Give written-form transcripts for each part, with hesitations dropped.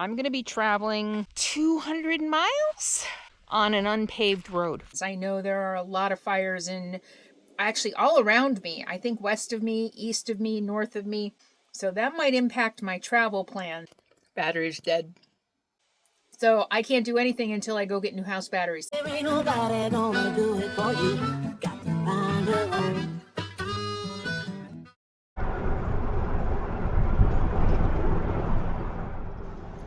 I'm going to be traveling 200 miles on an unpaved road. I know there are a lot of fires in actually all around me. I think west of me, east of me, north of me. So that might impact my travel plan. Battery's dead. So I can't do anything until I go get new house batteries. There ain't nobody gonna do it for you. Got to find your own.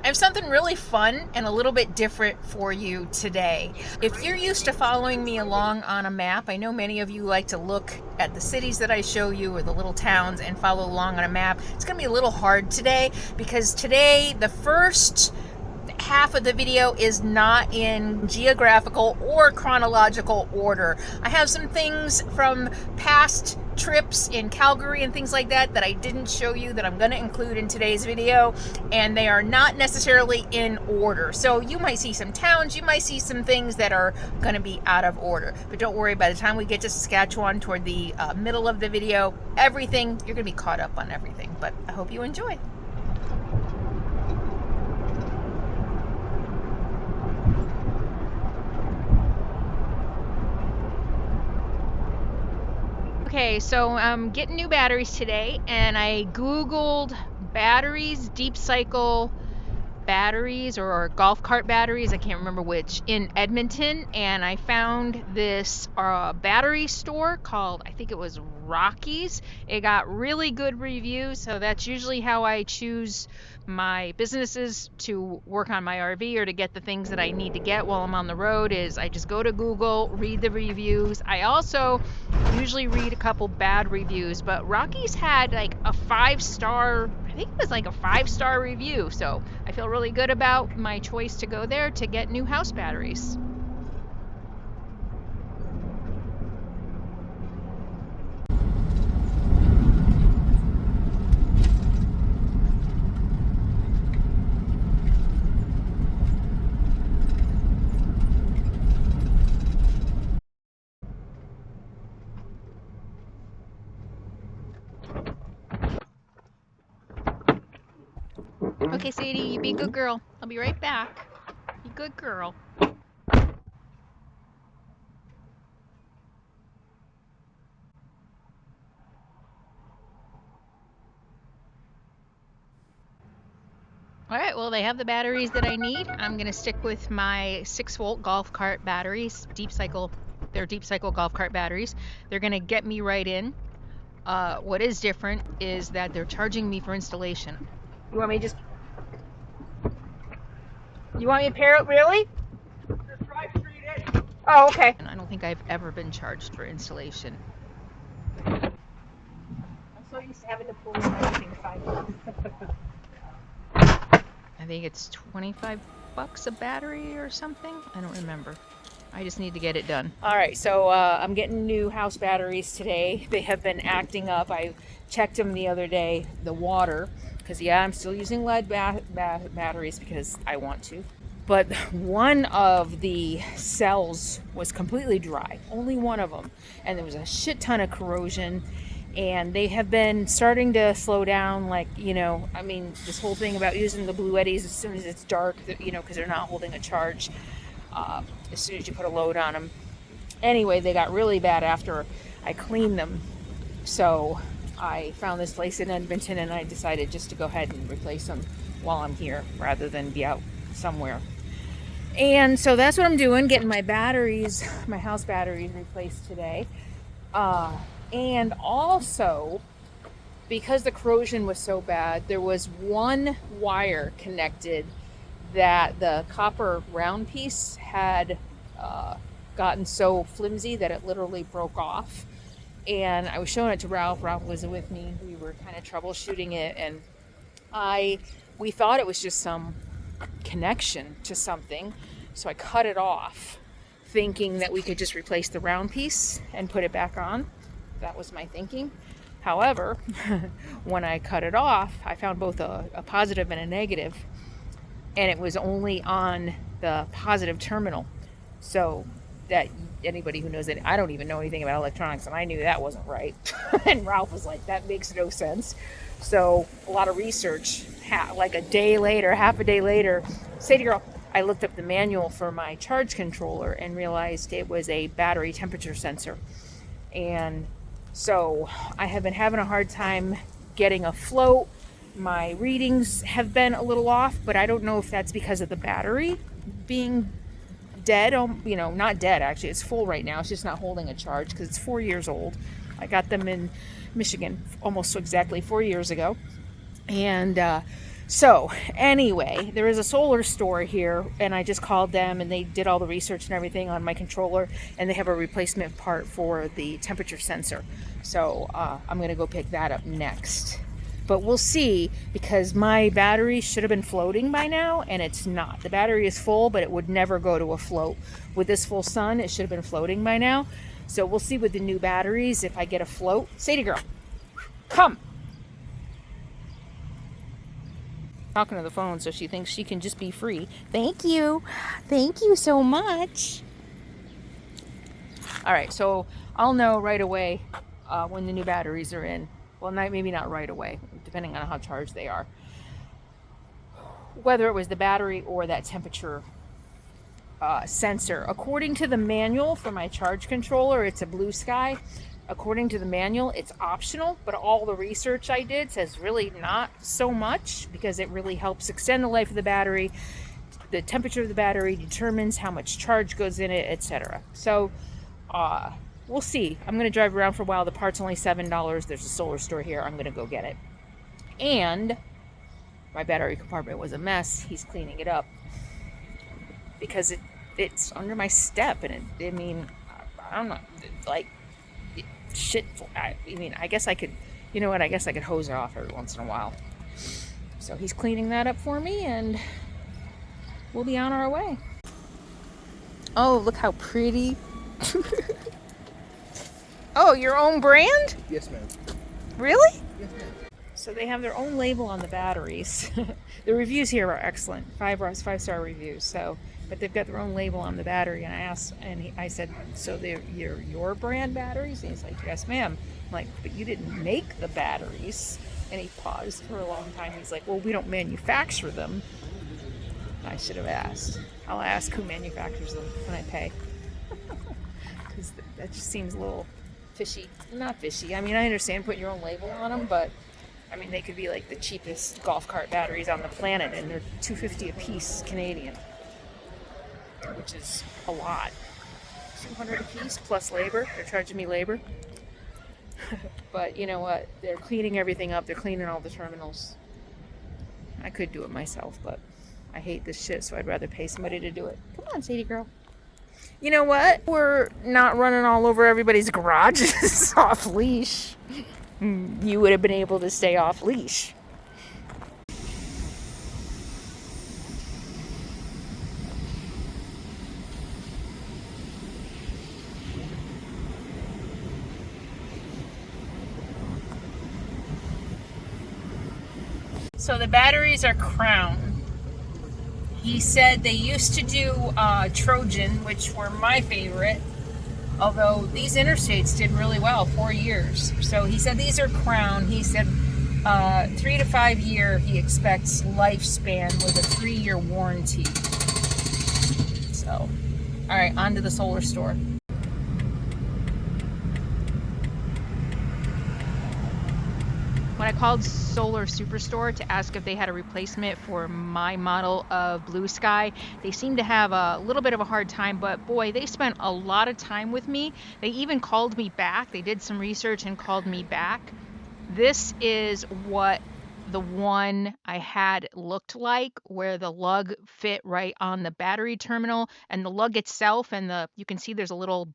I have something really fun and a little bit different for you today. If you're used to following me along on a map, I know many of you like to look at the cities that I show you or the little towns and follow along on a map. It's going to be a little hard today because today the first half of the video is not in geographical or chronological order. I have some things from past trips in Calgary and things like that that I didn't show you that I'm going to include in today's video, and they are not necessarily in order. So you might see some towns, you might see some things that are going to be out of order. But don't worry, by the time we get to Saskatchewan toward the middle of the video, everything, you're going to be caught up on everything. But I hope you enjoy. Okay, so I'm getting new batteries today, and I Googled batteries, deep cycle batteries, or golf cart batteries, I can't remember which, in Edmonton, and I found this battery store called, I think it was Rockies. It got really good reviews, so that's usually how I choose my businesses to work on my RV or to get the things that I need to get while I'm on the road. Is I just go to Google, read the reviews. I also usually read a couple bad reviews, but Rockies had like a 5-star, I think it was like a 5-star review, so I feel really good about my choice to go there to get new house batteries. Okay, Sadie, you be a good girl. I'll be right back. Be a good girl. Alright, well, they have the batteries that I need. I'm going to stick with my 6-volt golf cart batteries, they're deep cycle golf cart batteries. They're going to get me right in. What is different is that they're charging me for installation. You want me to pair it, really? Oh, okay. And I don't think I've ever been charged for installation. I'm so used to having to pull everything sideways. I think it's $25 a battery or something. I don't remember. I just need to get it done. All right, so I'm getting new house batteries today. They have been acting up. I checked them the other day, the water, because yeah, I'm still using lead batteries because I want to. But one of the cells was completely dry, only one of them. And there was a shit ton of corrosion. And they have been starting to slow down, like, you know, I mean, this whole thing about using the Bluettis as soon as it's dark, you know, because they're not holding a charge as soon as you put a load on them. Anyway, they got really bad after I cleaned them. So I found this place in Edmonton, and I decided just to go ahead and replace them while I'm here rather than be out somewhere. And so that's what I'm doing, getting my batteries, my house batteries replaced today. And also, because the corrosion was so bad, there was one wire connected that the copper round piece had gotten so flimsy that it literally broke off. And I was showing it to Ralph. Ralph was with me. We were kind of troubleshooting it, and we thought it was just some connection to something. So I cut it off, thinking that we could just replace the round piece and put it back on. That was my thinking. However, when I cut it off, I found both a positive and a negative, and it was only on the positive terminal. So that anybody who knows it, I don't even know anything about electronics, and I knew that wasn't right. And Ralph was like, that makes no sense. So a lot of research, like a day later, half a day later, Sadie girl, I looked up the manual for my charge controller and realized it was a battery temperature sensor. And so I have been having a hard time getting afloat. My readings have been a little off, but I don't know if that's because of the battery being dead. You know, not dead actually. It's full right now. It's just not holding a charge because it's 4 years old. I got them in Michigan almost exactly 4 years ago. And so anyway, there is a solar store here, and I just called them and they did all the research and everything on my controller, and they have a replacement part for the temperature sensor. So I'm gonna go pick that up next. But we'll see, because my battery should have been floating by now, and it's not. The battery is full, but it would never go to a float. With this full sun, it should have been floating by now. So we'll see with the new batteries if I get a float. Sadie girl, come. Talking to the phone, so she thinks she can just be free. Thank you. Thank you so much. All right, so I'll know right away when the new batteries are in. Well, maybe not right away, depending on how charged they are. Whether it was the battery or that temperature sensor. According to the manual for my charge controller, it's a Blue Sky. According to the manual, it's optional, but all the research I did says really not so much, because it really helps extend the life of the battery. The temperature of the battery determines how much charge goes in it, etc. So we'll see. I'm going to drive around for a while. The part's only $7. There's a solar store here. I'm going to go get it. And my battery compartment was a mess. He's cleaning it up because it's under my step, and I mean, I don't know, like, shit. I mean, I guess I could, you know what, I guess I could hose it off every once in a while. So he's cleaning that up for me, and we'll be on our way. Oh, look how pretty. Oh, your own brand? Yes, ma'am. Really? Yes, ma'am. So they have their own label on the batteries. The reviews here are excellent, 5-star reviews. So, but they've got their own label on the battery. And I asked, and I said, so they're your brand batteries? And he's like, yes, ma'am. I'm like, but you didn't make the batteries. And he paused for a long time. He's like, well, we don't manufacture them. I should have asked. I'll ask who manufactures them when I pay. Because that just seems a little fishy. Not fishy. I mean, I understand putting your own label on them, but I mean, they could be like the cheapest golf cart batteries on the planet, and they're $250 a piece Canadian, which is a lot. $200 a piece plus labor. They're charging me labor. But you know what? They're cleaning everything up. They're cleaning all the terminals. I could do it myself, but I hate this shit, so I'd rather pay somebody to do it. Come on, Sadie girl. You know what? We're not running all over everybody's garages off leash. You would have been able to stay off leash. So the batteries are Crown. He said they used to do Trojan, which were my favorite, although these interstates did really well, 4 years. So he said these are Crown. He said 3 to 5 year he expects lifespan with a 3-year warranty. So, all right, on to the solar store. When I called Solar Superstore to ask if they had a replacement for my model of Blue Sky, they seemed to have a little bit of a hard time, but boy, they spent a lot of time with me. They even called me back. They did some research and called me back. This is what the one I had looked like, where the lug fit right on the battery terminal, and the lug itself, and you can see there's a little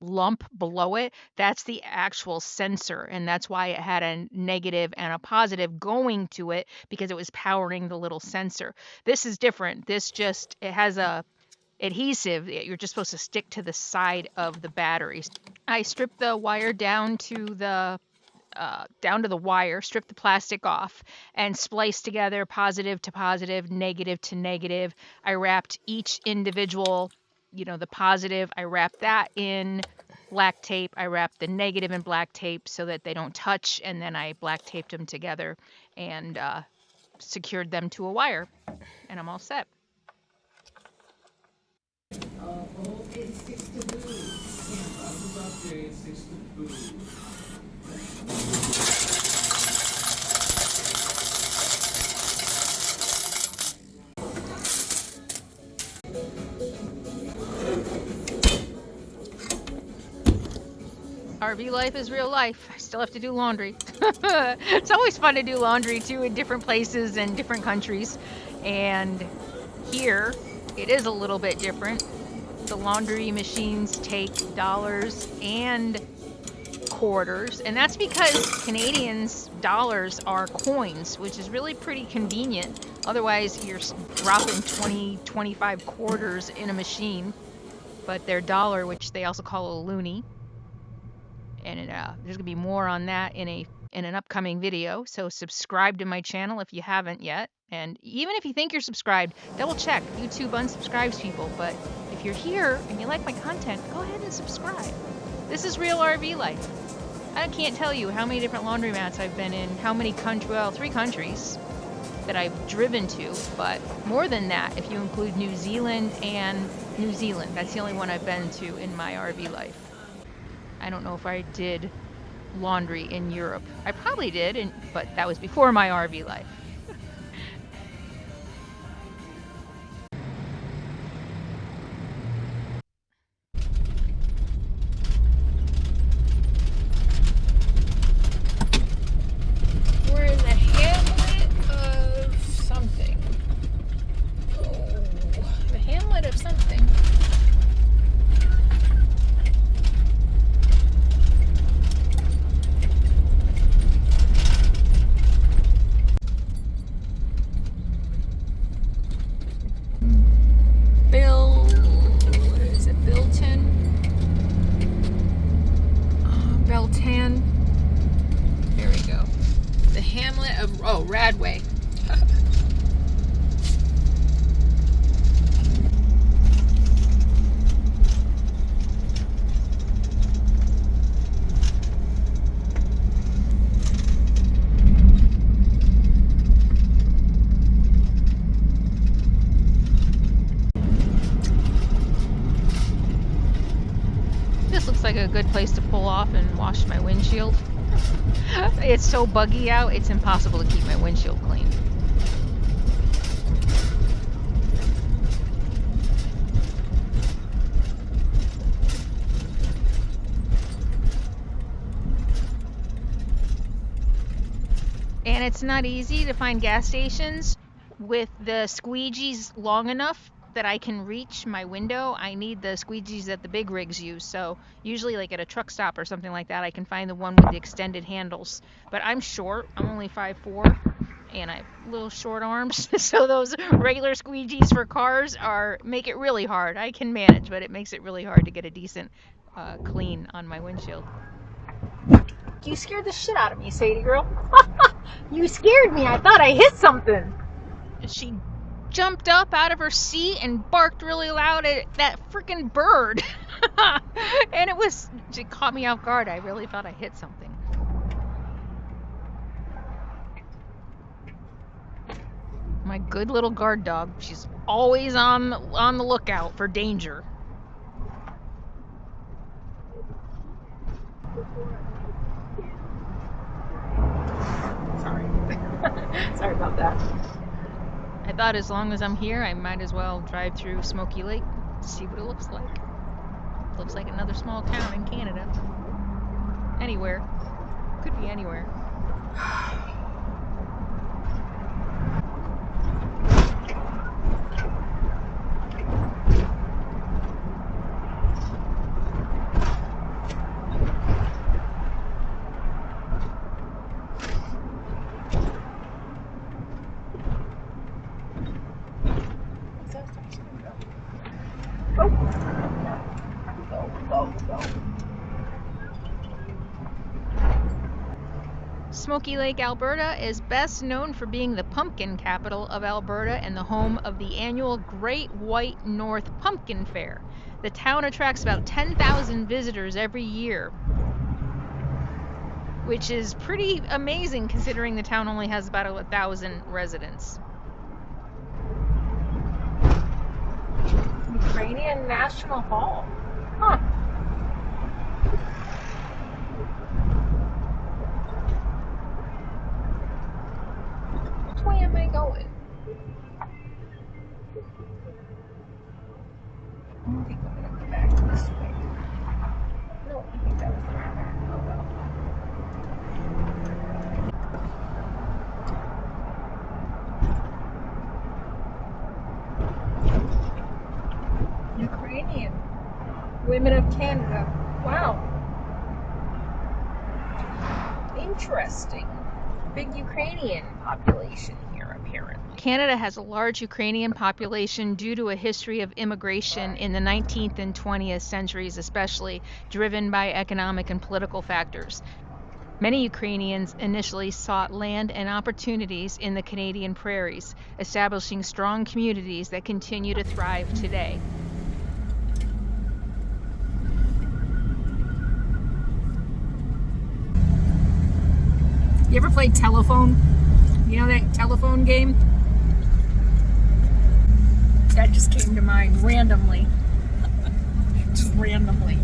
lump below it. That's the actual sensor, and that's why it had a negative and a positive going to it, because it was powering the little sensor. This is different. This just, it has a adhesive that you're just supposed to stick to the side of the batteries. I stripped the wire down to the wire, stripped the plastic off, and spliced together positive to positive, negative to negative. I wrapped each individual, the positive, I wrapped that in black tape. I wrapped the negative in black tape so that they don't touch, and then I black taped them together and secured them to a wire, and I'm all set. RV life is real life. I still have to do laundry. It's always fun to do laundry too in different places and different countries. And here it is a little bit different. The laundry machines take dollars and quarters, and that's because Canadians' dollars are coins, which is really pretty convenient. Otherwise you're dropping 20, 25 quarters in a machine. But they're dollar, which they also call a loonie. And there's gonna be more on that in an upcoming video. So subscribe to my channel if you haven't yet. And even if you think you're subscribed, double check. YouTube unsubscribes people. But if you're here and you like my content, go ahead and subscribe. This is real RV life. I can't tell you how many different laundromats I've been in, how many countries, well, 3 countries that I've driven to, but more than that if you include New Zealand and New Zealand. That's the only one I've been to in my RV life. I don't know if I did laundry in Europe. I probably did, but that was before my RV life. We're in the hamlet of something. Oh, the hamlet of something. There we go. The hamlet of, Radway. This looks like a good place to pull off and wash my windshield. It's so buggy out, it's impossible to keep my windshield clean. And it's not easy to find gas stations with the squeegees long enough that I can reach my window. I need the squeegees that the big rigs use. So usually like at a truck stop or something like that, I can find the one with the extended handles. But I'm short, I'm only 5'4", and I have little short arms. So those regular squeegees for cars make it really hard. I can manage, but it makes it really hard to get a decent clean on my windshield. You scared the shit out of me, Sadie girl. You scared me. I thought I hit something. She jumped up out of her seat and barked really loud at that freaking bird. And it caught me off guard. I really thought I hit something. My good little guard dog. She's always on the lookout for danger. Sorry. Sorry about that. I thought as long as I'm here, I might as well drive through Smoky Lake to see what it looks like. Looks like another small town in Canada. Anywhere. Could be anywhere. Smoky Lake, Alberta is best known for being the pumpkin capital of Alberta and the home of the annual Great White North Pumpkin Fair. The town attracts about 10,000 visitors every year, which is pretty amazing considering the town only has about 1,000 residents. Ukrainian National Hall. Huh. Which way am I going? I don't think I'm gonna go back to this way. No, I think that was the wrong way. Oh well. Ukrainian Women of Canada. Wow. Interesting. Big Ukrainian population here, apparently. Canada has a large Ukrainian population due to a history of immigration in the 19th and 20th centuries, especially driven by economic and political factors. Many Ukrainians initially sought land and opportunities in the Canadian prairies, establishing strong communities that continue to thrive today. You ever played telephone? You know that telephone game? That just came to mind randomly. Just randomly.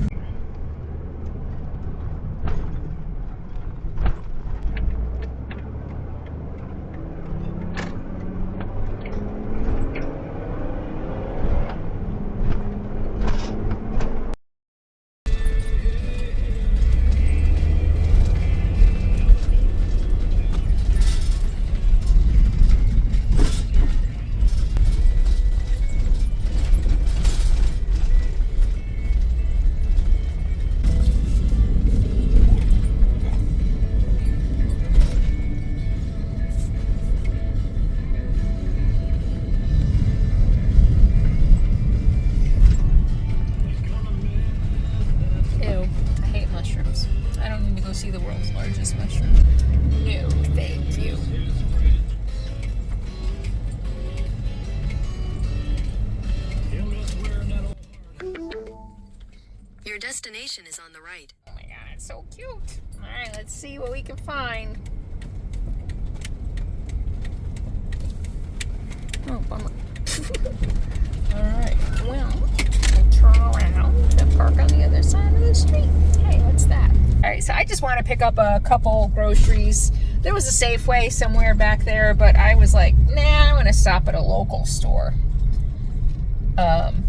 See the world's largest mushroom. No, thank you. Your destination is on the right. Oh my god, it's so cute. Alright, let's see what we can find. Oh, bummer. Alright, well, we'll turn around and park on the other side of the street. Hey, what's that? Alright, so I just want to pick up a couple groceries. There was a Safeway somewhere back there, but I was like, nah, I'm going to stop at a local store.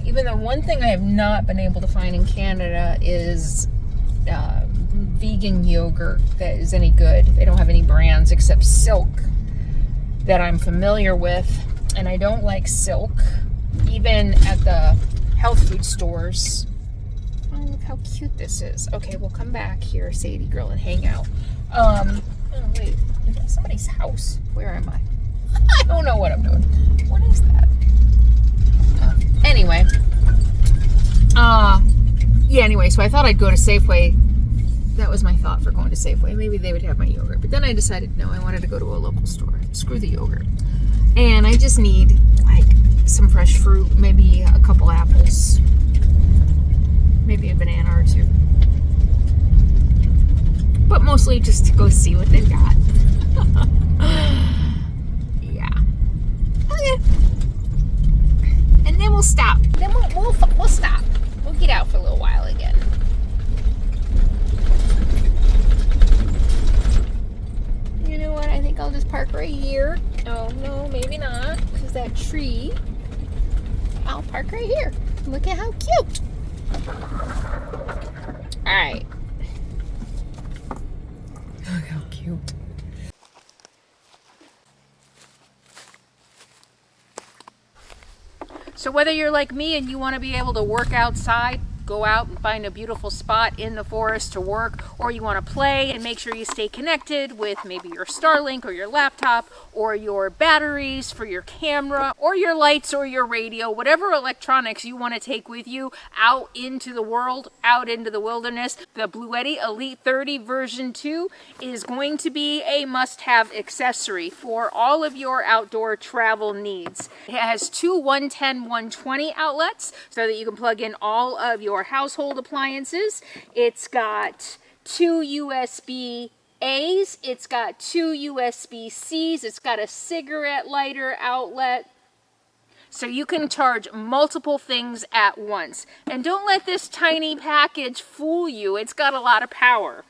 Even though one thing I have not been able to find in Canada is vegan yogurt that is any good. They don't have any brands except Silk that I'm familiar with, and I don't like Silk. Even at the health food stores. Oh, look how cute this is. Okay, we'll come back here, Sadie girl, and hang out. Oh, wait. Somebody's house. Where am I? I don't know what I'm doing. What is that? Anyway. Yeah, anyway, so I thought I'd go to Safeway. That was my thought for going to Safeway. Maybe they would have my yogurt. But then I decided, no, I wanted to go to a local store. Screw the yogurt. And I just need, like, some fresh fruit. Maybe a couple apples. Maybe a banana or two. But mostly just to go see what they've got. Yeah. Okay. And then we'll stop. Then we'll stop. We'll get out for a little while again. You know what? I think I'll just park right here. Oh, no, maybe not. Because that tree. I'll park right here. Look at how cute. Alright. Look how cute. So whether you're like me and you want to be able to work outside go out and find a beautiful spot in the forest to work, or you want to play and make sure you stay connected with maybe your Starlink or your laptop or your batteries for your camera or your lights or your radio, whatever electronics you want to take with you out into the world, out into the wilderness. The Bluetti Elite 30 version 2 is going to be a must-have accessory for all of your outdoor travel needs. It has two 110/120 outlets so that you can plug in all of your household appliances. It's got two USB-A's, it's got two USB-C's, it's got a cigarette lighter outlet. So you can charge multiple things at once. And don't let this tiny package fool you. It's got a lot of power.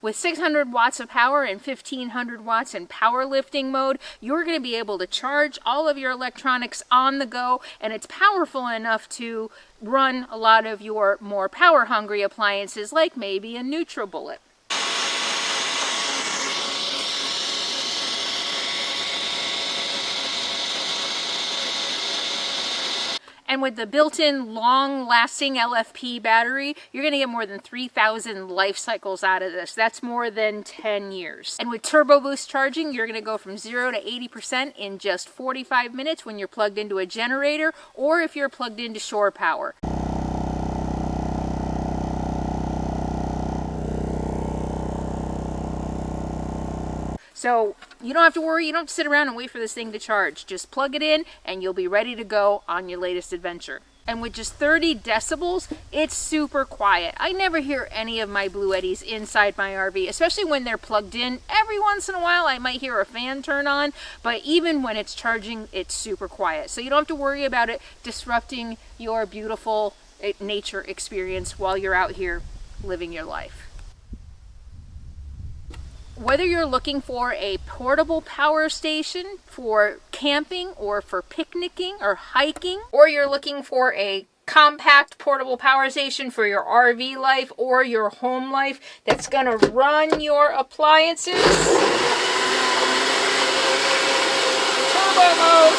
With 600 watts of power and 1500 watts in powerlifting mode, you're going to be able to charge all of your electronics on the go, and it's powerful enough to run a lot of your more power-hungry appliances, like maybe a NutriBullet. And with the built-in long-lasting LFP battery, you're going to get more than 3,000 life cycles out of this. That's more than 10 years. And with Turbo Boost charging, you're going to go from 0 to 80% in just 45 minutes when you're plugged into a generator or if you're plugged into shore power. So you don't have to worry, you don't have to sit around and wait for this thing to charge. Just plug it in and you'll be ready to go on your latest adventure. And with just 30 decibels, it's super quiet. I never hear any of my Bluettis inside my RV, especially when they're plugged in. Every once in a while, I might hear a fan turn on, but even when it's charging, it's super quiet. So you don't have to worry about it disrupting your beautiful nature experience while you're out here living your life. Whether you're looking for a portable power station for camping or for picnicking or hiking, or you're looking for a compact portable power station for your RV life or your home life that's going to run your appliances, turbo mode.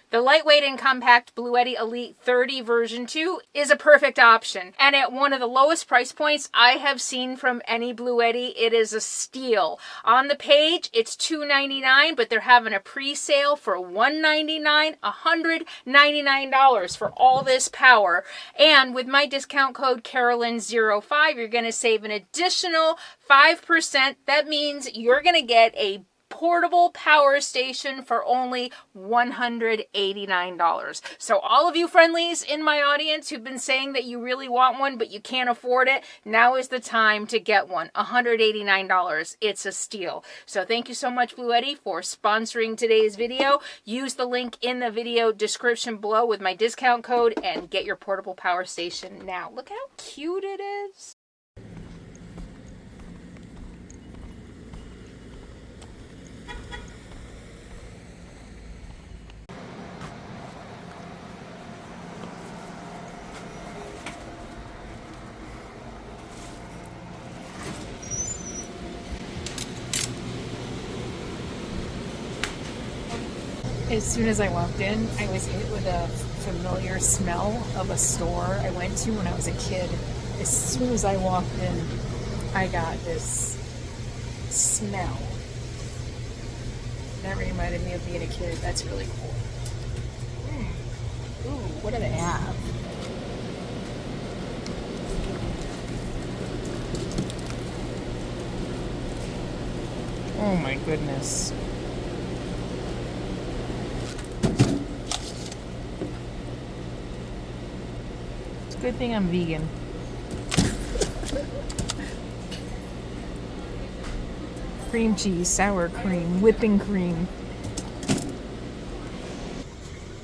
The lightweight and compact Bluetti Elite 30 version 2 is a perfect option. And at one of the lowest price points I have seen from any Bluetti, it is a steal. On the page, it's $299, but they're having a pre-sale for $199, $199 for all this power. And with my discount code CarolynsRVLIFE, you're going to save an additional 5%. That means you're going to get a portable power station for only $189. So all of you friendlies in my audience who've been saying that you really want one but you can't afford it, now is the time to get one. $189. It's a steal. So thank you so much, Bluetti, for sponsoring today's video. Use the link in the video description below with my discount code and get your portable power station now. Look how cute it is. As soon as I walked in, I was hit with a familiar smell of a store I went to when I was a kid. As soon as I walked in, I got this smell. That reminded me of being a kid. That's really cool. Ooh, what do they have? Oh my goodness. Good thing I'm vegan. Cream cheese, sour cream, whipping cream.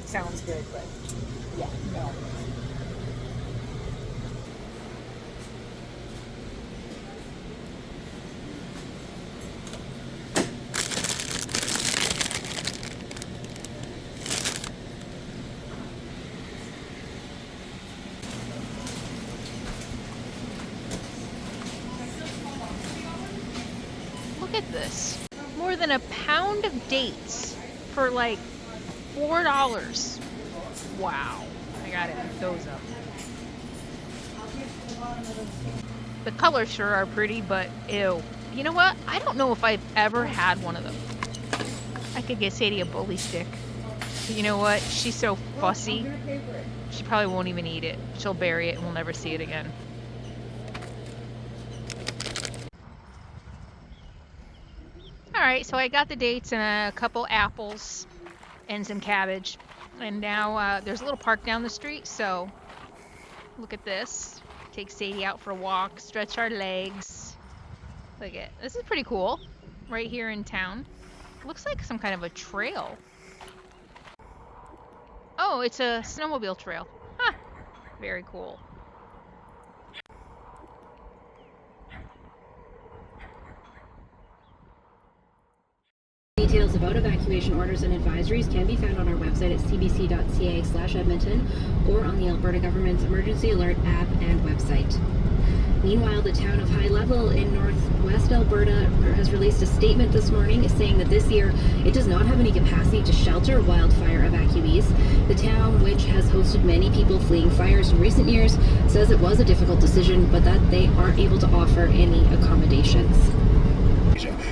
Sounds good, but yeah, no. Look at this. More than a pound of dates for like $4. Wow. gotta pick those up. The colors sure are pretty, but ew. You know what? I don't know if I've ever had one of them. I could get Sadie a bully stick. But you know what? She's so fussy. She probably won't even eat it. She'll bury it and we'll never see it again. Alright, so I got the dates and a couple apples and some cabbage. And now there's a little park down the street, so look at this. Take Sadie out for a walk, stretch our legs. Look at this, is pretty cool. Right here in town. Looks like some kind of a trail. Oh, it's a snowmobile trail. Huh. Very cool. Details about evacuation orders and advisories can be found on our website at cbc.ca/Edmonton or on the Alberta Government's Emergency Alert app and website. Meanwhile, the town of High Level in northwest Alberta has released a statement this morning saying that this year it does not have any capacity to shelter wildfire evacuees. The town, which has hosted many people fleeing fires in recent years, says it was a difficult decision, but that they aren't able to offer any accommodations.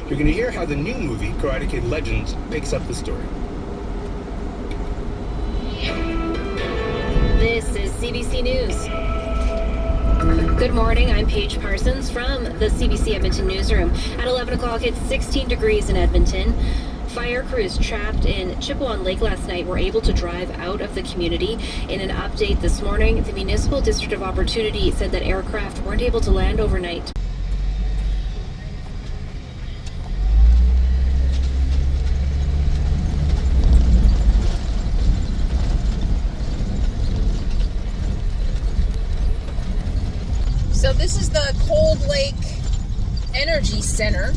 You're going to hear how the new movie, Karate Kid Legends, picks up the story. This is CBC News. Good morning, I'm Paige Parsons from the CBC Edmonton newsroom. At 11 o'clock, it's 16 degrees in Edmonton. Fire crews trapped in Chippewa Lake last night were able to drive out of the community. In an update this morning, the Municipal District of Opportunity said that aircraft weren't able to land overnight. So this is the Cold Lake Energy Center.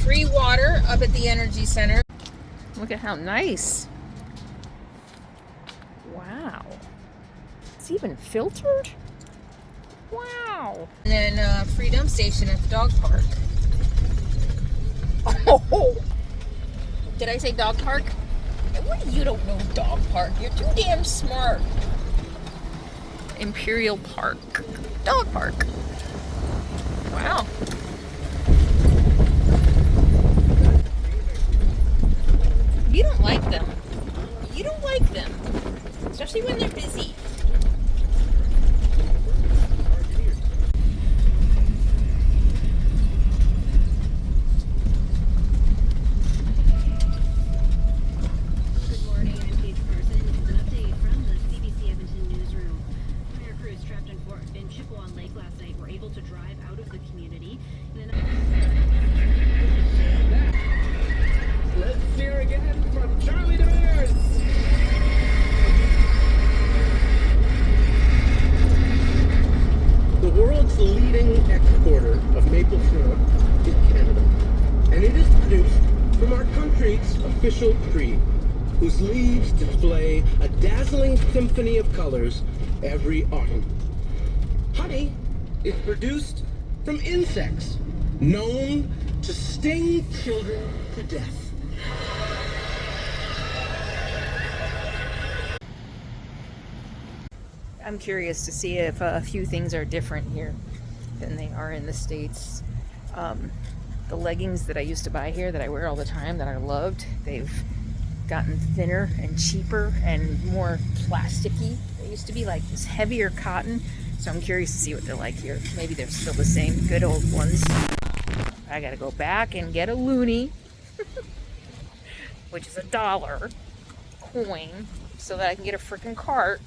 Free water up at the Energy Center. Look at how nice. Wow. It's even filtered? Wow. And then free dump station at the dog park. Oh! Did I say dog park? What, you don't know dog park? You're too damn smart. Imperial Park. Dog park. Wow. You don't like them. You don't like them. Especially when they're busy. Good morning, I'm Paige Parsons. It's an update from the CBC Edmonton newsroom. Fire crews trapped in Chippewa Lake last night were able to drive out of the community. Let's hear again from Charlie DeMears. The world's leading exporter of maple syrup is Canada, and it is produced from our country's official tree, whose leaves display a dazzling symphony of colors every autumn. Honey is produced from insects known to sting children to death. I'm curious to see if a few things are different here than they are in the States. The leggings that I used to buy here that I wear all the time that I loved, they've gotten thinner and cheaper and more plasticky. They used to be like this heavier cotton, so I'm curious to see what they're like here. Maybe they're still the same good old ones. I gotta go back and get a loonie, which is $1 coin, so that I can get a freaking cart.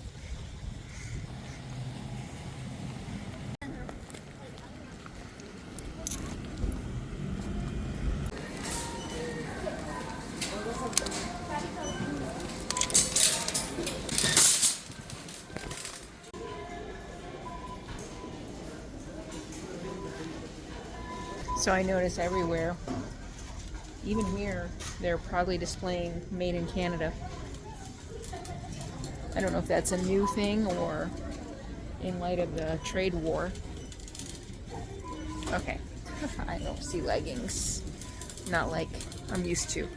So I notice everywhere, even here, they're proudly displaying Made in Canada. I don't know if that's a new thing or in light of the trade war. Okay, I don't see leggings, not like I'm used to.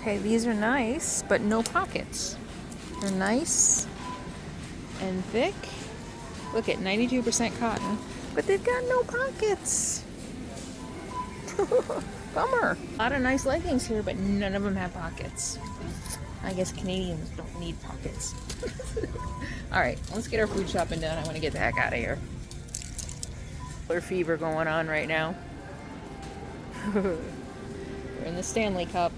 Okay, these are nice, but no pockets. They're nice and thick. Look at 92% cotton, but they've got no pockets. Bummer. A lot of nice leggings here, but none of them have pockets. I guess Canadians don't need pockets. All right, let's get our food shopping done. I want to get the heck out of here. There's fever going on right now. We're in the Stanley Cup.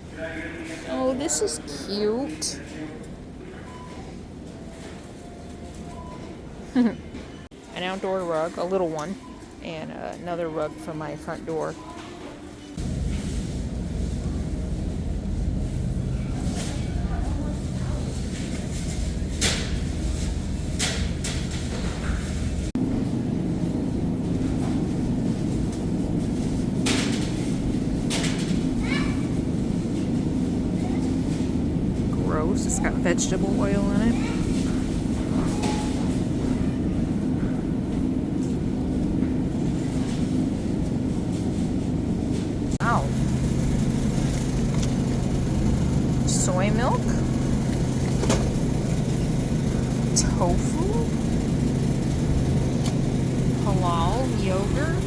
Oh, this is cute. An outdoor rug, a little one, and another rug for my front door. Gross, it's got vegetable oil in it. Wow. Soy milk? Tofu? Halal yogurt?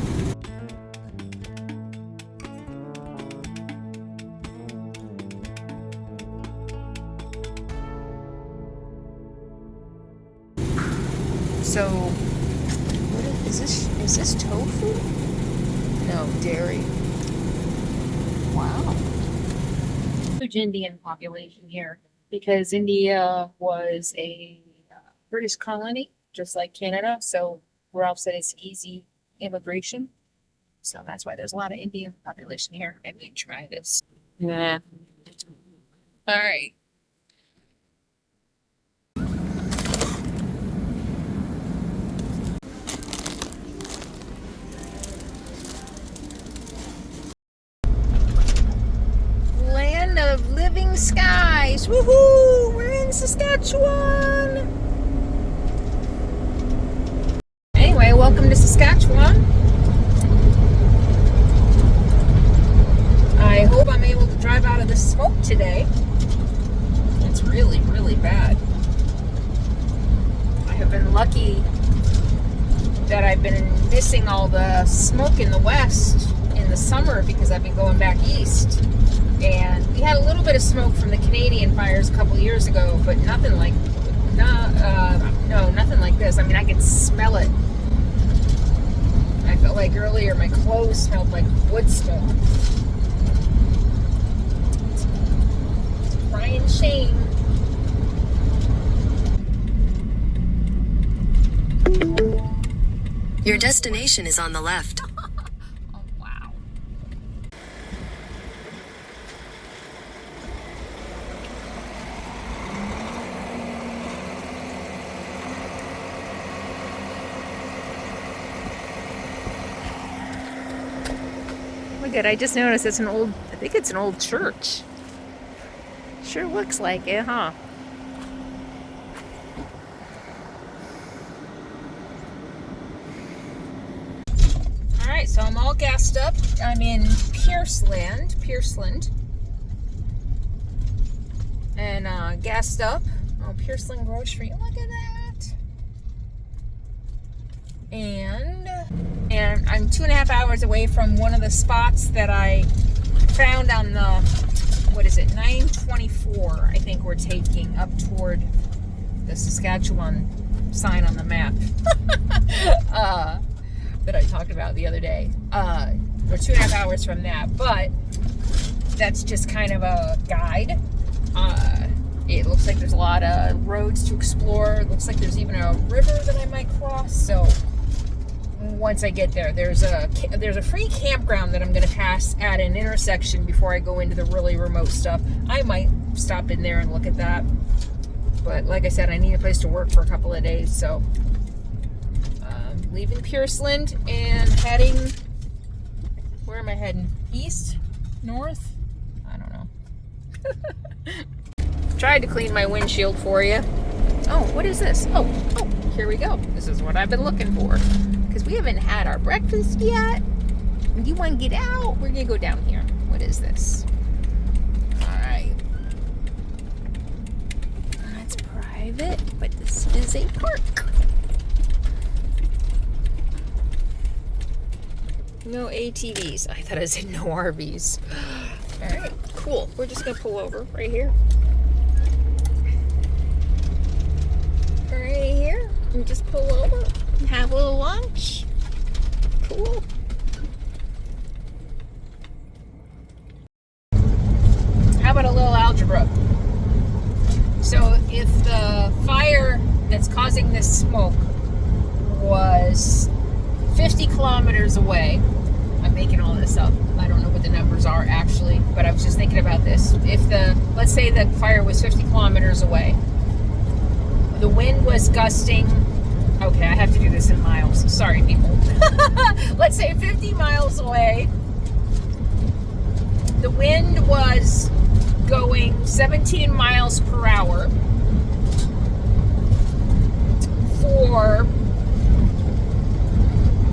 So, what is this tofu? No, dairy. Wow. Huge Indian population here because India was a British colony, just like Canada. So Ralph said it's easy immigration. So that's why there's a lot of Indian population here. And we try this. Yeah. All right. Land of living skies. Woohoo! We're in Saskatchewan. Anyway, welcome to Saskatchewan. I hope I'm able to drive out of the smoke today. It's really, really bad. I have been lucky that I've been missing all the smoke in the west in the summer because I've been going back east. And we had a little bit of smoke from the Canadian fires a couple years ago, but nothing like, nothing like this. I mean, I could smell it. I felt like earlier my clothes smelled like wood smoke. It's a crying shame. Your destination is on the left. Oh, wow. Look at, I just noticed it's I think it's an old church. Sure looks like it, huh? Alright, so I'm all gassed up. I'm in Pierceland. And gassed up. Oh, Pierceland Grocery. Look at that. And I'm 2.5 hours away from one of the spots that I found on the, what is it, 924, I think we're taking up toward the Saskatchewan sign on the map that I talked about the other day. We're 2.5 hours from that, but that's just kind of a guide. It looks like there's a lot of roads to explore. It looks like there's even a river that I might cross, so once I get there, there's a free campground that I'm going to pass at an intersection before I go into the really remote stuff. I might stop in there and look at that, but like I said, I need a place to work for a couple of days, so leaving Pierceland and heading, where am I heading? East? North? I don't know. Tried to clean my windshield for you. Oh, what is this? Oh, here we go. This is what I've been looking for. Because we haven't had our breakfast yet. You want to get out? We're going to go down here. What is this? Alright. private, but this is a park. No ATVs. I thought I said no RVs. All right, cool. We're just gonna pull over right here. Right here. And just pull over and have a little lunch. Cool. How about a little algebra? So if the fire that's causing this smoke was 50 kilometers away, I'm making all this up. I don't know what the numbers are actually, but I was just thinking about this. Let's say the fire was 50 kilometers away. The wind was gusting. Okay, I have to do this in miles. Sorry, people. Let's say 50 miles away. The wind was going 17 miles per hour for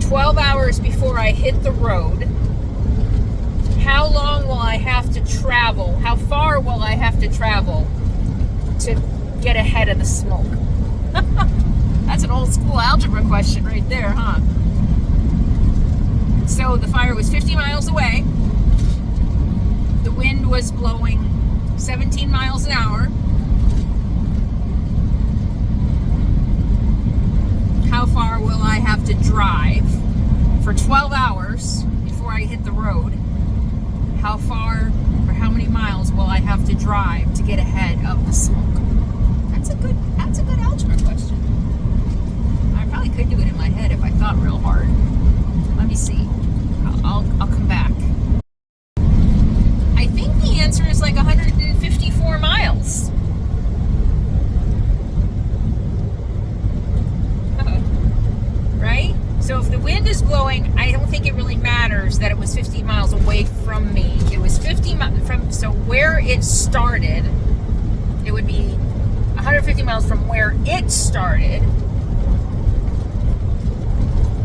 12 hours before I hit the road. How long will I have to travel? How far will I have to travel to get ahead of the smoke? That's an old school algebra question right there, huh? So the fire was 50 miles away. The wind was blowing 17 miles an hour. How far will I have to drive for 12 hours before I hit the road? How far or how many miles will I have to drive to get ahead of the smoke? That's a good algebra question. I probably could do it in my head if I thought real hard. Let me see. I'll come back. I think the answer is like 154 miles. Right? So if the wind is blowing, I don't think it really matters that it was 50 miles away from me. It was 50 miles from, so where it started, it would be 150 miles from where it started,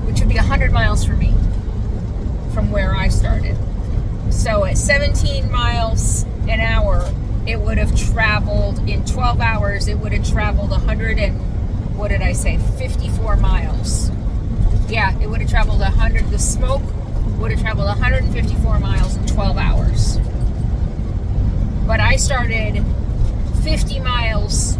which would be 100 miles for me from where I started. So at 17 miles an hour, it would have traveled, in 12 hours, it would have traveled 54 miles. Yeah, it would have traveled 100, the smoke would have traveled 154 miles in 12 hours. But I started 50 miles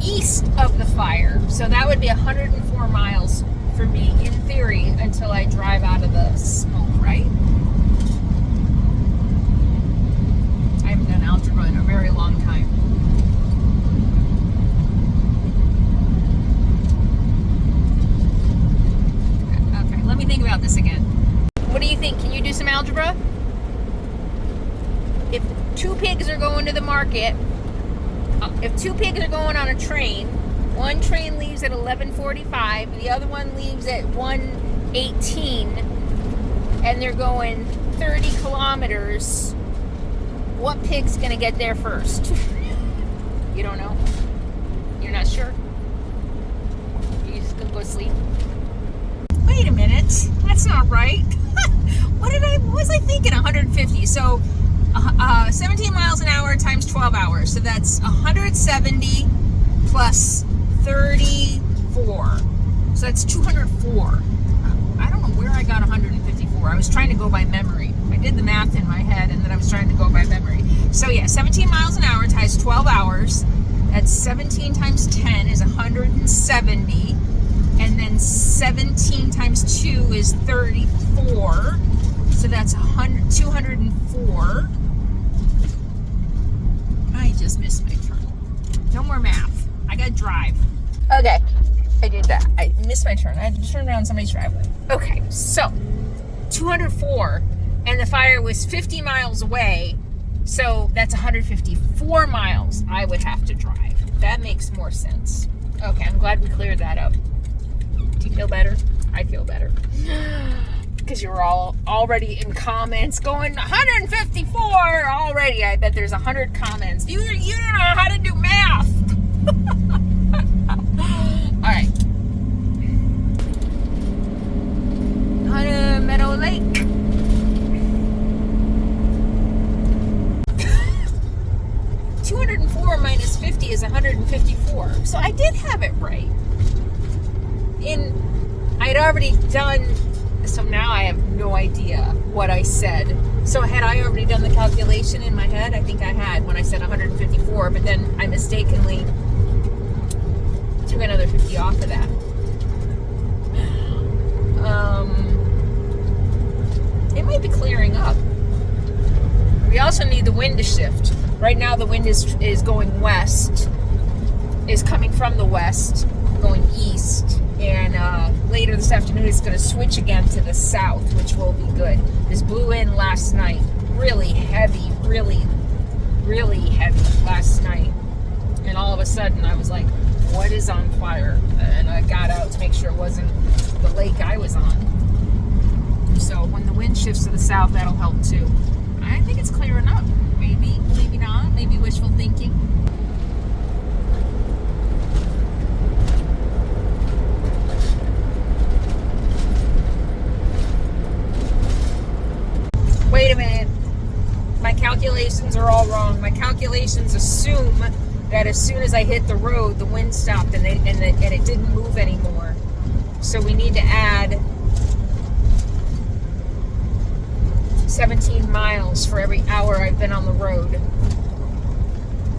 east of the fire, so that would be 104 miles for me, in theory, until I drive out of the smoke, right? I haven't done algebra in a very long time. Okay, let me think about this again. What do you think? Can you do some algebra? If two pigs are going to the market, if two pigs are going on a train, one train leaves at 11:45, the other one leaves at 1:18, and they're going 30 kilometers, what pig's going to get there first? You don't know? You're not sure? You're just going to go to sleep? Wait a minute. That's not right. What was I thinking? 150. So 17 miles an hour times 12 hours. So that's 170 plus 34. So that's 204. I don't know where I got 154. I was trying to go by memory. I did the math in my head and then I was trying to go by memory. So yeah, 17 miles an hour times 12 hours. That's 17 times 10 is 170. And then 17 times 2 is 34. So that's 204. I just missed my turn. No more math. I gotta drive. Okay, I did that. I missed my turn. I had to turn around somebody's driveway. Okay, so 204, and the fire was 50 miles away. So that's 154 miles I would have to drive. That makes more sense. Okay, I'm glad we cleared that up. Do you feel better? I feel better. Because you're all already in comments going 154 already. I bet there's 100 comments. You don't know how to do math. All right. On Meadow Lake. $204 minus 50 is 150. I'd already done, so now I have no idea what I said. So had I already done the calculation in my head? I think I had when I said 154, but then I mistakenly took another 50 off of that. It might be clearing up. We also need the wind to shift. Right now the wind is going west, is coming from the west, going east, and later this afternoon it's going to switch again to the south, which will be good. This blew in last night, really heavy, really heavy last night, and all of a sudden I was like, what is on fire? And I got out to make sure it wasn't the lake I was on. So when the wind shifts to the south, that'll help too. I think it's clearing up. Maybe, maybe not. Maybe wishful thinking. Wait a minute. My calculations are all wrong. My calculations assume that as soon as I hit the road, the wind stopped and it didn't move anymore. So we need to add 17 miles for every hour I've been on the road.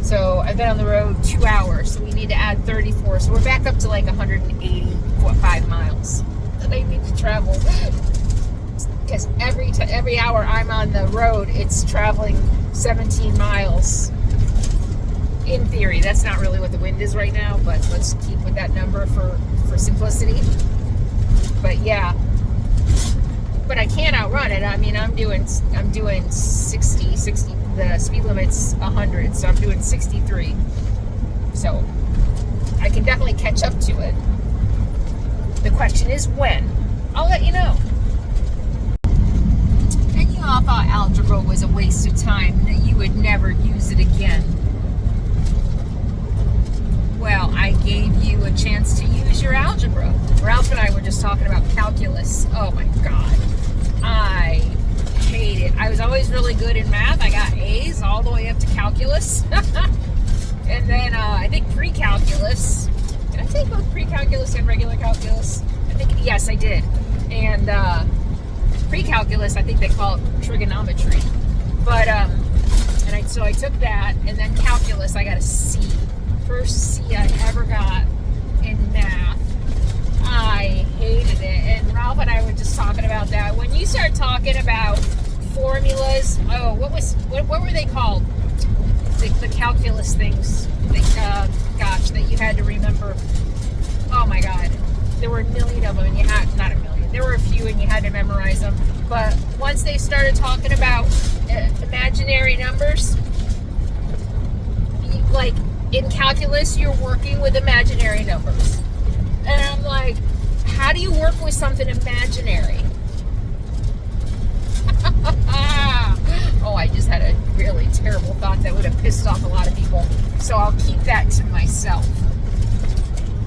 So I've been on the road 2 hours, so we need to add 34. So we're back up to like 185 miles that I need to travel. Because every hour I'm on the road, it's traveling 17 miles. In theory, that's not really what the wind is right now, but let's keep with that number for simplicity. But yeah. But I can't outrun it. I mean, I'm doing 60, the speed limit's 100, so I'm doing 63. So I can definitely catch up to it. The question is when. I'll let you know. And you all thought algebra was a waste of time, that you would never use it again. Well, I gave you a chance to use your algebra. Ralph and I were just talking about calculus. Oh my God. I hate it. I was always really good in math. I got A's all the way up to calculus. And then I think pre-calculus. Did I take both pre-calculus and regular calculus? I think, yes, I did. And pre-calculus, I think they call it trigonometry. But, so I took that, and then calculus, I got a C. First C I ever got in math. I hated it, and Ralph and I were just talking about that. When you start talking about formulas, what were they called? The calculus things. That you had to remember. Oh my God, there were a million of them, and you had not a million. There were a few, and you had to memorize them. But once they started talking about imaginary numbers, like in calculus, you're working with imaginary numbers. And I'm like, how do you work with something imaginary? Oh, I just had a really terrible thought that would have pissed off a lot of people. So I'll keep that to myself.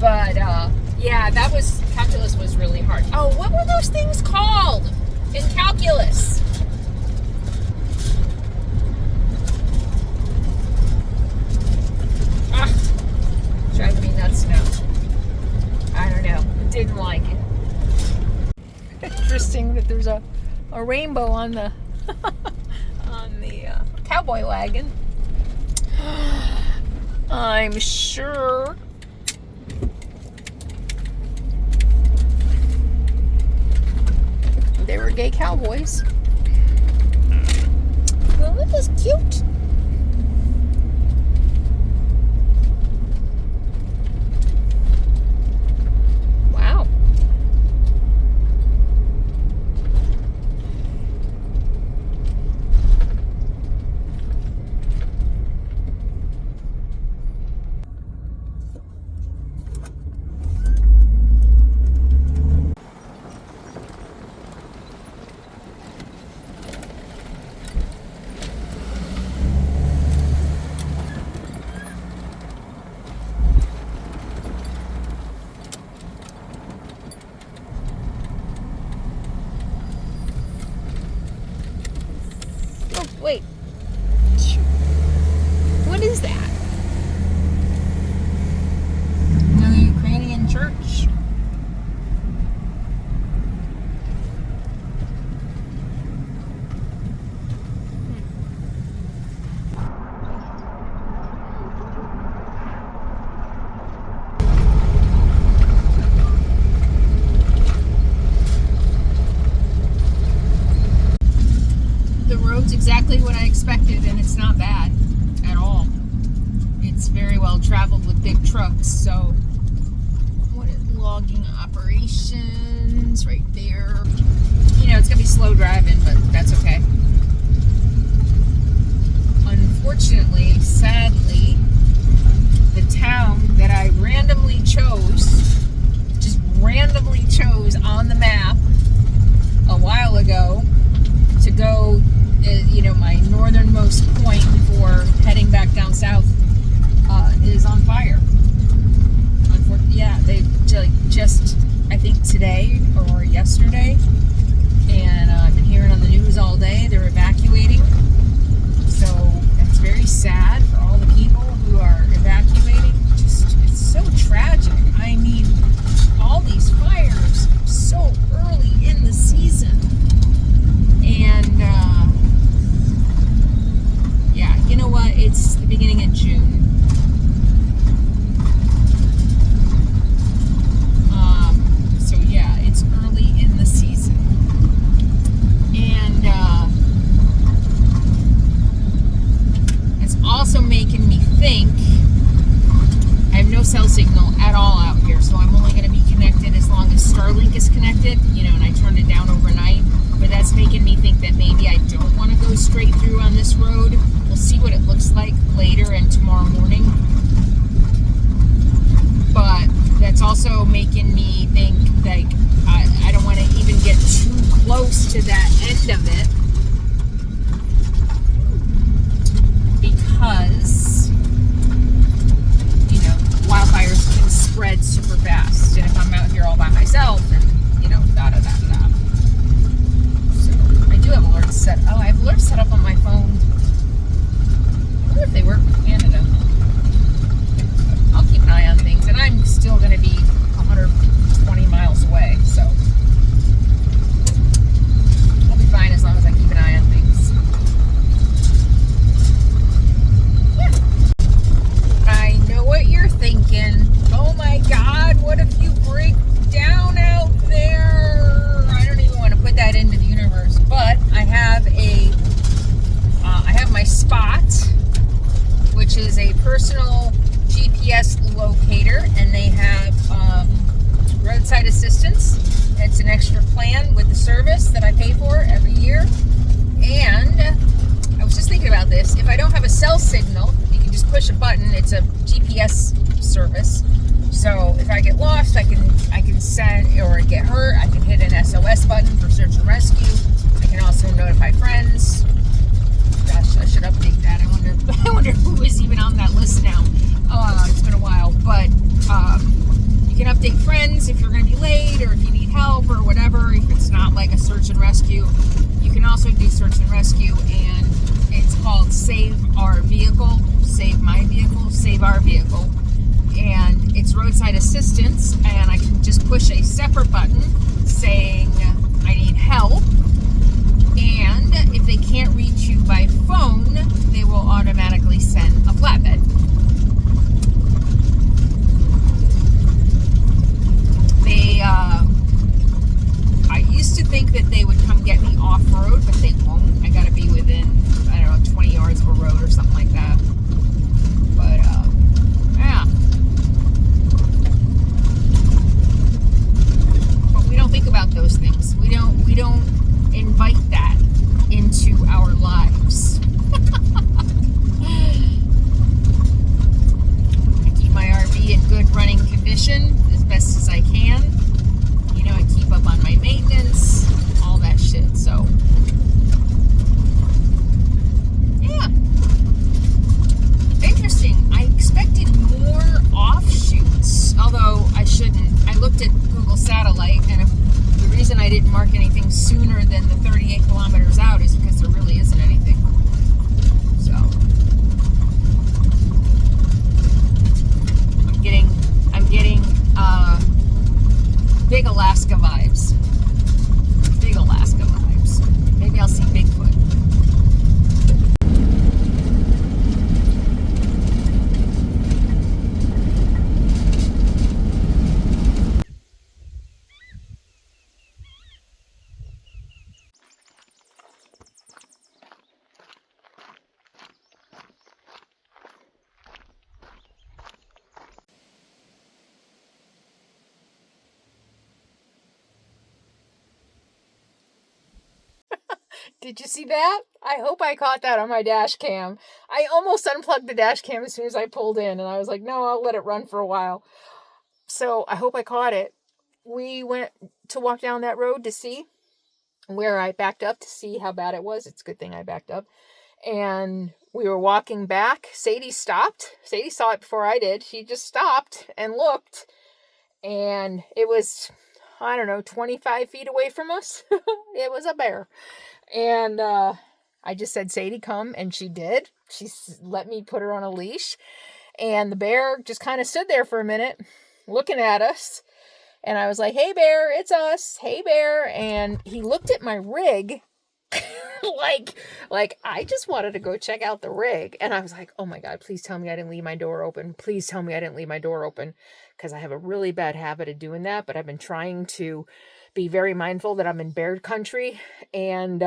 But, yeah, calculus was really hard. Oh, what were those things called in calculus? Driving me nuts now. I don't know. Didn't like it. Interesting that there's a rainbow on the on the cowboy wagon. I'm sure they were gay cowboys. Well, it was cute. Wow. Wait. What is that? The Ukrainian church. expected, and it's not bad at all. It's very well traveled with big trucks. So what is logging operations right there? You know, it's gonna be slow driving, but that's okay. Unfortunately, sadly, the town that I randomly chose on the map a while ago to go, you know, my northernmost point before heading back down south, is on fire. Unfortunately, yeah, they just, I think today or yesterday, and I've been hearing on the news all day they're evacuating. So that's very sad for all the people who are evacuating. Just, it's so tragic. I mean, all these fires so early in the season. And, yeah, you know what? It's the beginning of June. So, yeah, it's early in the season. And, it's also making me think I have no cell signal at all out here, so I'm only going to be connected as long as Starlink is connected, you know, and I turned it down overnight. But that's making me think that maybe I don't want to go straight through on this road. We'll see what it looks like later and tomorrow morning. But that's also making me think, like, I don't want to even get too close to that end of it, because, you know, wildfires can spread super fast. And if I'm out here all by myself, then, you know, da-da-da-da. So, I do have alerts set. Oh, I have alerts set up on my phone. I wonder if they work with Canada. I'll keep an eye on things. And I'm still going to be 120 miles away, so I'll be fine as long as I keep an eye on things. I know what you're thinking. Oh my God, what if you break down out there? I don't even want to put that into the universe, but I have my Spot, which is a personal GPS locator, and they have roadside assistance. It's an extra plan with the service that I pay for every year. And I was just thinking about this. If I don't have a cell signal, you can just push a button. It's a GPS service. So if I get lost, I can send, or get hurt, I can hit an SOS button for search and rescue. I can also notify friends. Gosh, I should update that. I wonder who is even on that list now. It's been a while, but you can update friends if you're going to be late, or if you need help or whatever. If it's not like a search and rescue, you can also do search and rescue, and it's called Save Our Vehicle, Save My Vehicle, Save Our Vehicle, and it's roadside assistance, and I can just push a separate button saying I need help, and if they can't reach you by phone, they will automatically send a flatbed. I used to think that they would come get me off-road, but they won't. I gotta be within, I don't know, 20 yards of a road or something like that. But, yeah. But we don't think about those things. We don't invite that into our lives. I keep my RV in good running condition as best as I can. You know, I keep up on my maintenance, all that shit. So, yeah. Interesting. I expected more offshoots, although I shouldn't. I looked at Google Satellite, and the reason I didn't mark anything sooner than the 38 kilometers out is because there really isn't anything. So, I'm getting big Alaska vibes. Did you see that? I hope I caught that on my dash cam. I almost unplugged the dash cam as soon as I pulled in, and I was like, no, I'll let it run for a while. So I hope I caught it. We went to walk down that road to see where I backed up to see how bad it was. It's a good thing I backed up. And we were walking back. Sadie stopped. Sadie saw it before I did. She just stopped and looked. And it was, I don't know, 25 feet away from us. It was a bear. And I just said, Sadie, come. And she did. She let me put her on a leash. And the bear just kind of stood there for a minute looking at us. And I was like, hey, bear, it's us. Hey, bear. And he looked at my rig like I just wanted to go check out the rig. And I was like, oh, my God, please tell me I didn't leave my door open. Please tell me I didn't leave my door open, because I have a really bad habit of doing that. But I've been trying to be very mindful that I'm in bear country. And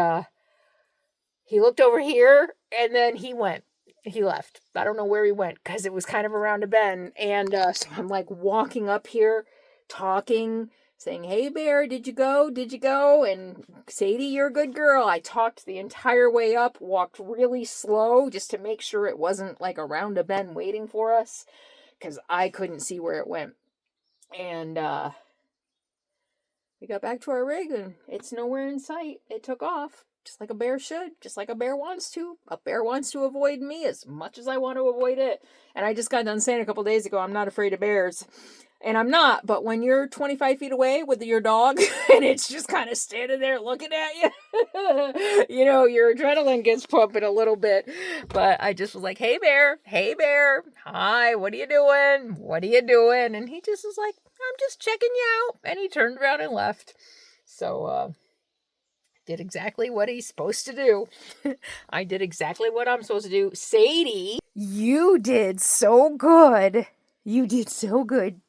he looked over here and then he left. I don't know where he went because it was kind of around a bend. And so I'm like walking up here, talking, saying, hey, bear, did you go? Did you go? And Sadie, you're a good girl. I talked the entire way up, walked really slow just to make sure it wasn't like around a bend waiting for us, because I couldn't see where it went. And we got back to our rig and it's nowhere in sight. It took off. Just like a bear should, just like a bear wants to. A bear wants to avoid me as much as I want to avoid it. And I just got done saying a couple days ago, I'm not afraid of bears. And I'm not, but when you're 25 feet away with your dog and it's just kind of standing there looking at you, you know, your adrenaline gets pumping a little bit. But I just was like, hey, bear, hi, what are you doing? What are you doing? And he just was like, I'm just checking you out. And he turned around and left. So, did exactly what he's supposed to do. I did exactly what I'm supposed to do. Sadie, you did so good. You did so good.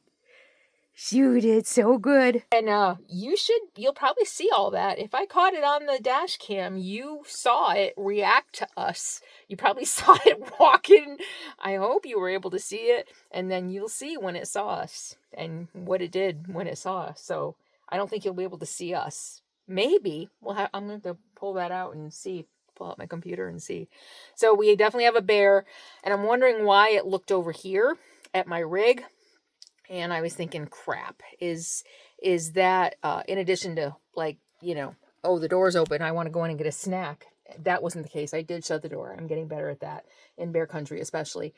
You did so good. And you'll probably see all that. If I caught it on the dash cam, you saw it react to us. You probably saw it walking. I hope you were able to see it. And then you'll see when it saw us and what it did when it saw us. So I don't think you'll be able to see us. Maybe I'm going to pull that out and see, pull out my computer and see. So we definitely have a bear, and I'm wondering why it looked over here at my rig. And I was thinking, crap, is that, in addition to like, you know, oh, the door's open, I want to go in and get a snack. That wasn't the case. I did shut the door. I'm getting better at that in bear country, especially.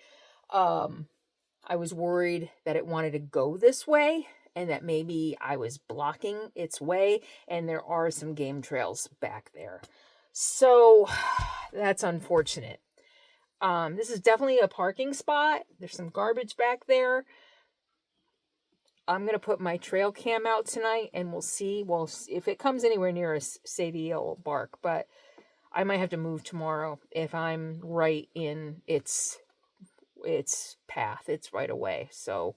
I was worried that it wanted to go this way, and that maybe I was blocking its way, and there are some game trails back there. So that's unfortunate. This is definitely a parking spot. There's some garbage back there. I'm going to put my trail cam out tonight, and we'll see. Well, if it comes anywhere near us, Sadie will bark, but I might have to move tomorrow if I'm right in its path. It's right away. So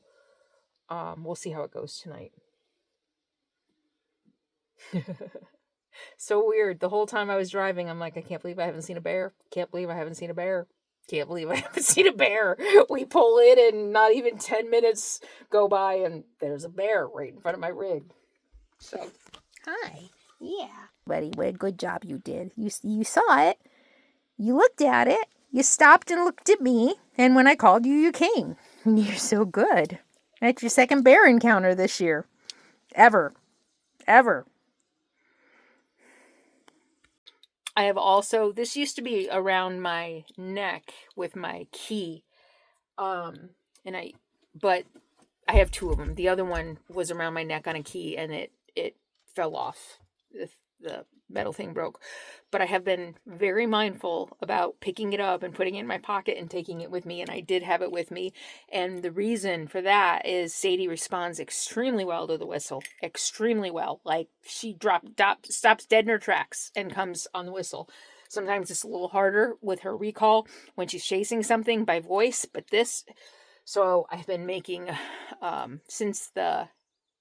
we'll see how it goes tonight. So weird. The whole time I was driving, I'm like, I can't believe I haven't seen a bear. Can't believe I haven't seen a bear. Can't believe I haven't seen a bear. We pull in and not even 10 minutes go by and there's a bear right in front of my rig. So, Hi. Yeah. Buddy, what a good job you did. You saw it. You looked at it. You stopped and looked at me. And when I called you, you came. You're so good. That's your second bear encounter this year. Ever. I have also, this used to be around my neck with my key. But I have two of them. The other one was around my neck on a key and it fell off. The metal thing broke. But I have been very mindful about picking it up and putting it in my pocket and taking it with me. And I did have it with me. And the reason for that is Sadie responds extremely well to the whistle. Extremely well. Like she stops dead in her tracks and comes on the whistle. Sometimes it's a little harder with her recall when she's chasing something by voice. But so I've been making, since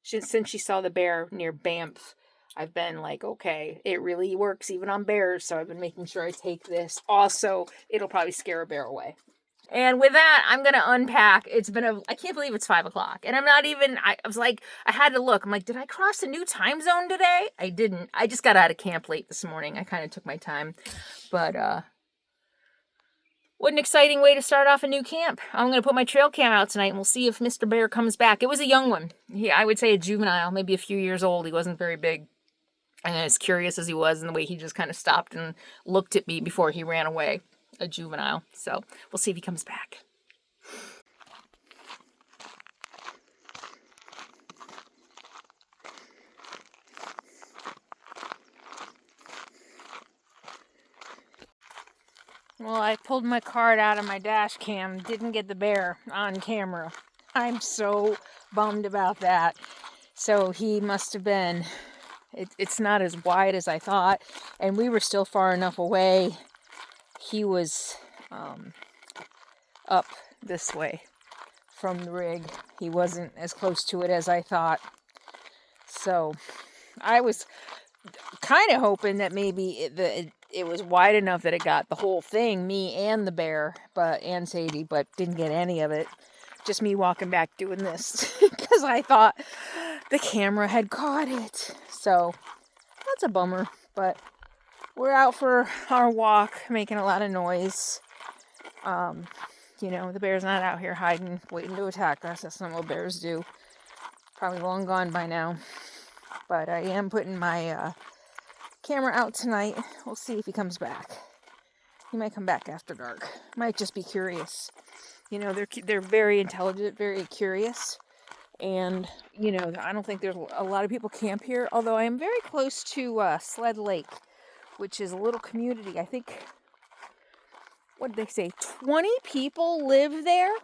she saw the bear near Banff, I've been like, okay, it really works even on bears. So I've been making sure I take this. Also, it'll probably scare a bear away. And with that, I'm going to unpack. I can't believe it's 5 o'clock. And I'm not even, I was like, I had to look. I'm like, did I cross a new time zone today? I didn't. I just got out of camp late this morning. I kind of took my time. But, what an exciting way to start off a new camp. I'm going to put my trail cam out tonight and we'll see if Mr. Bear comes back. It was a young one. I would say a juvenile, maybe a few years old. He wasn't very big. And as curious as he was in the way he just kind of stopped and looked at me before he ran away. A juvenile. So we'll see if he comes back. Well, I pulled my card out of my dash cam, didn't get the bear on camera. I'm so bummed about that. So he must have been, it's not as wide as I thought, and we were still far enough away. He was up this way from the rig. He wasn't as close to it as I thought. So I was kind of hoping that maybe it was wide enough that it got the whole thing, me and the bear, and Sadie, but didn't get any of it. Just me walking back doing this because I thought the camera had caught it. So that's a bummer, but we're out for our walk, making a lot of noise. The bear's not out here hiding, waiting to attack us, as some little bears do. Probably long gone by now. But I am putting my camera out tonight. We'll see if he comes back. He might come back after dark. Might just be curious. They're very intelligent, very curious. And, I don't think there's a lot of people camp here. Although I am very close to Sled Lake, which is a little community. I think, what did they say? 20 people live there,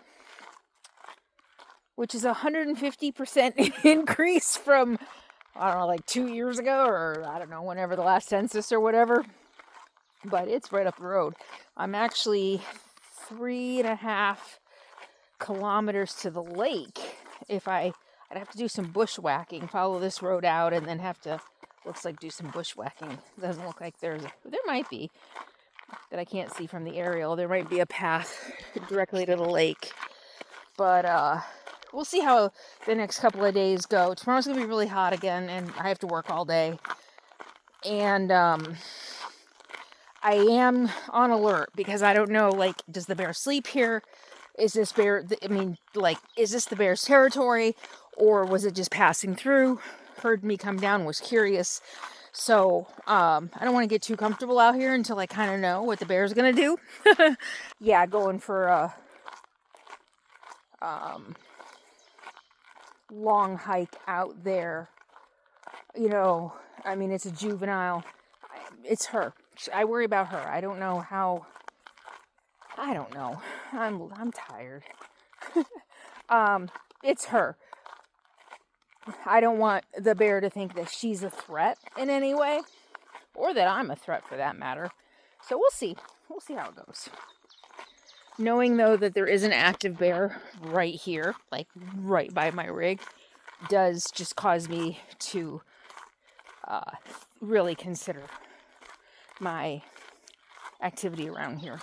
which is 150% increase from, I don't know, like 2 years ago, or I don't know, whenever the last census or whatever. But it's right up the road. I'm actually 3.5 kilometers to the lake. I'd have to do some bushwhacking, follow this road out, and then looks like do some bushwhacking. Doesn't look like there might be, that I can't see from the aerial. There might be a path directly to the lake. But we'll see how the next couple of days go. Tomorrow's going to be really hot again, and I have to work all day. And I am on alert because I don't know, does the bear sleep here? Is this bear, is this the bear's territory? Or was it just passing through? Heard me come down, was curious. So, I don't want to get too comfortable out here until I kind of know what the bear's going to do. Yeah, going for a long hike out there. It's a juvenile. It's her. I worry about her. I don't know how. I don't know. I'm tired. It's her. I don't want the bear to think that she's a threat in any way, or that I'm a threat for that matter. So we'll see. We'll see how it goes. Knowing though that there is an active bear right here, right by my rig, does just cause me to really consider my activity around here.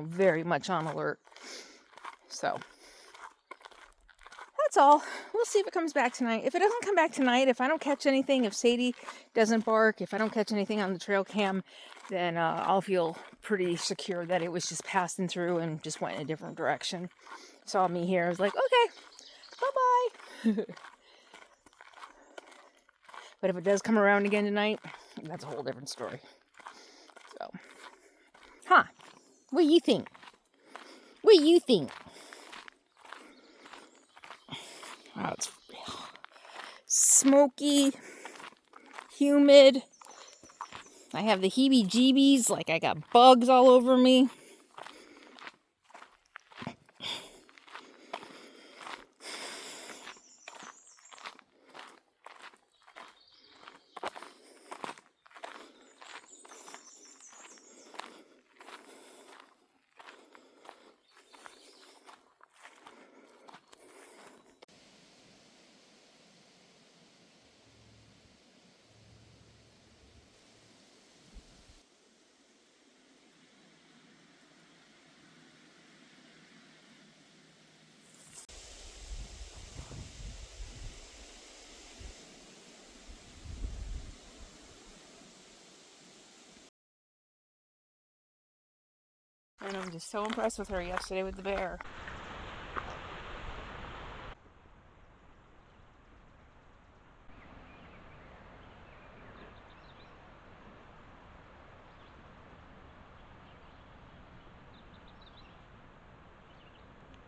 Very much on alert. So that's all. We'll see if it comes back tonight. If it doesn't come back tonight, if I don't catch anything, if Sadie doesn't bark, if I don't catch anything on the trail cam, then I'll feel pretty secure that it was just passing through and just went in a different direction. Saw me here. I was like, okay, bye-bye. But if it does come around again tonight, that's a whole different story. So, what do you think? What do you think? Wow, it's smoky, humid. I have the heebie-jeebies, I got bugs all over me. And I'm just so impressed with her yesterday with the bear.